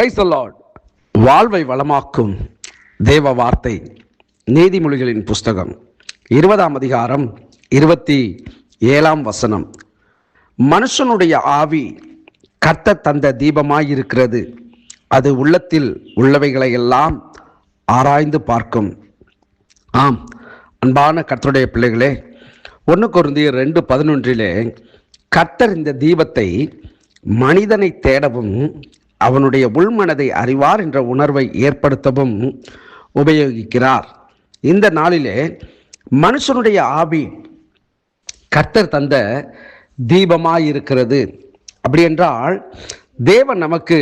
Praise the Lord. வாழ்வை வளமாக்கும் தேவ வார்த்தை. நீதிமொழிகளின் புஸ்தகம் 20ஆம் அதிகாரம் 27ஆம் வசனம். மனுஷனுடைய ஆவி கர்த்தர் தந்த தீபமாயிருக்கிறது, அது உள்ளத்தில் உள்ளவைகளை எல்லாம் ஆராய்ந்து பார்க்கும். ஆம், அன்பான கர்த்தருடைய பிள்ளைகளே, 1 கொரிந்தியர் 2:11 கர்த்தர் இந்த தீபத்தை மனிதனை தேடவும் அவனுடைய உள்மனதை அறிவார் என்ற உணர்வை ஏற்படுத்தவும் உபயோகிக்கிறார். இந்த நாளிலே மனுஷனுடைய ஆவி கர்த்தர் தந்த தீபமாயிருக்கிறது. அப்படி என்றால் தேவன் நமக்கு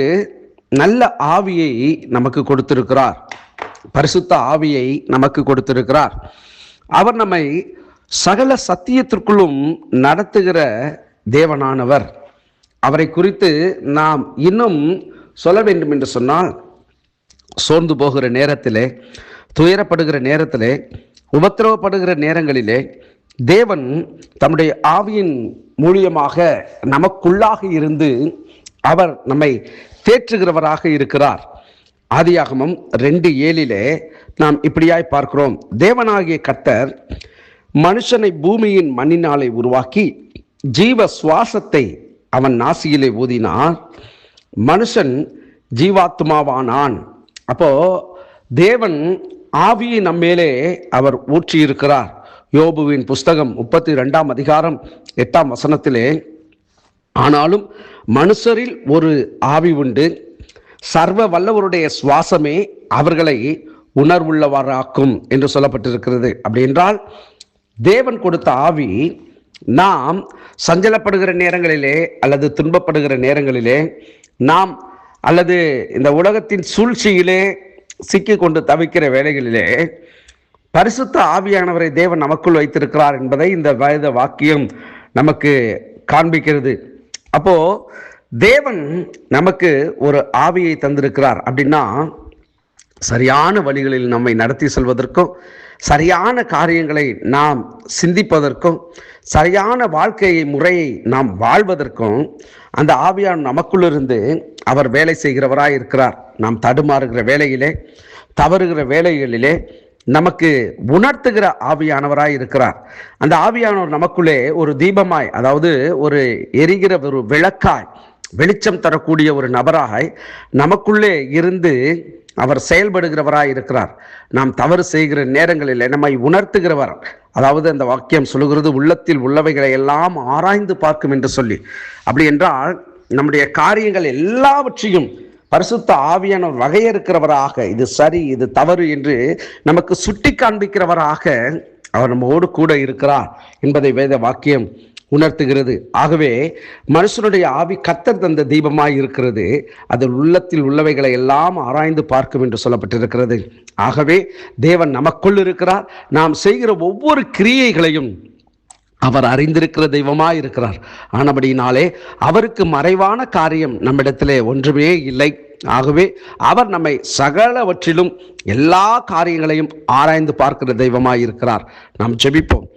நல்ல ஆவியை நமக்கு கொடுத்திருக்கிறார், பரிசுத்த ஆவியை நமக்கு கொடுத்திருக்கிறார். அவர் நம்மை சகல சத்தியத்திற்குள்ளும் நடத்துகிற தேவனானவர். அவரை குறித்து நாம் இன்னும் சொல்ல வேண்டும் என்று சொன்னால், சோர்ந்து போகிற நேரத்திலே, துயரப்படுகிற நேரத்திலே, உபத்திரவப்படுகிற நேரங்களிலே தேவன் தம்முடைய ஆவியின் மூலியமாக நமக்குள்ளாக இருந்து அவர் நம்மை தேற்றுகிறவராக இருக்கிறார். ஆதியாகமம் 2:7 நாம் இப்படியாய் பார்க்கிறோம். தேவனாகிய கர்த்தர் மனுஷனை பூமியின் மண்ணினாலே உருவாக்கி ஜீவ சுவாசத்தை அவன் நாசியிலே ஊதினார், மனுஷன் ஜீவாத்மாவானான். அப்போ தேவன் ஆவியை நம்மேலே அவர் ஊற்றியிருக்கிறார். யோபுவின் புஸ்தகம் 32ஆம் அதிகாரம் 8ஆம் வசனத்திலே, ஆனாலும் மனுஷரில் ஒரு ஆவி உண்டு, சர்வ வல்லவருடைய சுவாசமே அவர்களை உணர்வுள்ளவராக்கும் என்று சொல்லப்பட்டிருக்கிறது. அப்படி என்றால் தேவன் கொடுத்த ஆவி நாம் சஞ்சலப்படுகிற நேரங்களிலே அல்லது துன்பப்படுகிற நேரங்களிலே, நாம் அல்லது இந்த உலகத்தின் சூழ்ச்சியிலே சிக்கி கொண்டு தவிக்கிற வேளைகளிலே பரிசுத்த ஆவியானவரை தேவன் நமக்குள் வைத்திருக்கிறார் என்பதை இந்த வேத வாக்கியம் நமக்கு காண்பிக்கிறது. அப்போ தேவன் நமக்கு ஒரு ஆவியை தந்திருக்கிறார். அப்படின்னா சரியான வழிகளில் நம்மை நடத்தி செல்வதற்கும், சரியான காரியங்களை நாம் சிந்திப்பதற்கும், சரியான வாழ்க்கை முறையை நாம் வாழ்வதற்கும் அந்த ஆவியான் நமக்குள்ளிருந்து அவர் வேலை செய்கிறவராய் இருக்கிறார். நாம் தடுமாறுகிற வேளையிலே, தவறுகிற வேளைகளிலே நமக்கு உணர்த்துகிற ஆவியானவராய் இருக்கிறார். அந்த ஆவியானவர் நமக்குள்ளே ஒரு தீபமாய், அதாவது ஒரு எரிகிற ஒரு விளக்காய், வெளிச்சம் தரக்கூடிய ஒரு நபராய் நமக்குள்ளே இருந்து அவர் செயல்படுகிறவராய் இருக்கிறார். நாம் தவறு செய்கிற நேரங்களில் நம்மை உணர்த்துகிறவர். அதாவது அந்த வாக்கியம் சொல்லுகிறது, உள்ளத்தில் உள்ளவைகளை எல்லாம் ஆராய்ந்து பார்க்கும் என்று சொல்லி. அப்படி என்றால் நம்முடைய காரியங்கள் எல்லாவற்றையும் பரிசுத்த ஆவியானவர் வகையறுக்கிறவராக, இது சரி இது தவறு என்று நமக்கு சுட்டி காண்பிக்கிறவராக அவர் நம்மோடு கூட இருக்கிறார் என்பதை வேத வாக்கியம் உணர்த்துகிறது. ஆகவே மனுஷனுடைய ஆவி கர்த்தர் தந்த தீபமாய் இருக்கிறது, அதில் உள்ளத்தில் உள்ளவைகளை எல்லாம் ஆராய்ந்து பார்க்கும் என்று சொல்லப்பட்டிருக்கிறது. ஆகவே தேவன் நமக்குள் இருக்கிறார். நாம் செய்கிற ஒவ்வொரு கிரியைகளையும் அவர் அறிந்திருக்கிற தெய்வமாய் இருக்கிறார். ஆனபடினாலே அவருக்கு மறைவான காரியம் நம்மிடத்திலே ஒன்றுமே இல்லை. ஆகவே அவர் நம்மை சகலவற்றிலும் எல்லா காரியங்களையும் ஆராய்ந்து பார்க்கிற தெய்வமாய் இருக்கிறார். நாம் ஜெபிப்போம்.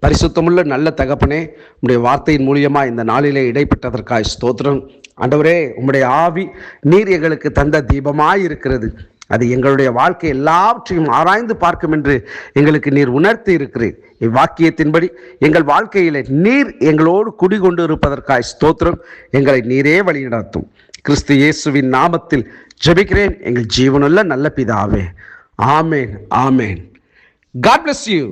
பரிசுத்தமுள்ள நல்ல தகப்பனே, உம்முடைய வார்த்தையின் மூலியமா இந்த நாளிலே இடைப்பட்டதற்காய் ஸ்தோத்திரம். ஆண்டவரே, உம்முடைய ஆவி நீர் எங்களுக்கு தந்த தீபமாய் இருக்கிறது, அது எங்களுடைய வாழ்க்கை எல்லாவற்றையும் ஆராய்ந்து பார்க்கும் என்று எங்களுக்கு நீர் உணர்த்தி இருக்கிறீர். இவ்வாக்கியத்தின்படி எங்கள் வாழ்க்கையிலே நீர் எங்களோடு குடிகொண்டு இருப்பதற்காய் ஸ்தோத்திரம். எங்களை நீரே வழி நடத்தும். கிறிஸ்து இயேசுவின் நாமத்தில் ஜெபிக்கிறேன் எங்கள் ஜீவனுள்ள நல்ல பிதாவே. ஆமேன், ஆமேன். God bless you.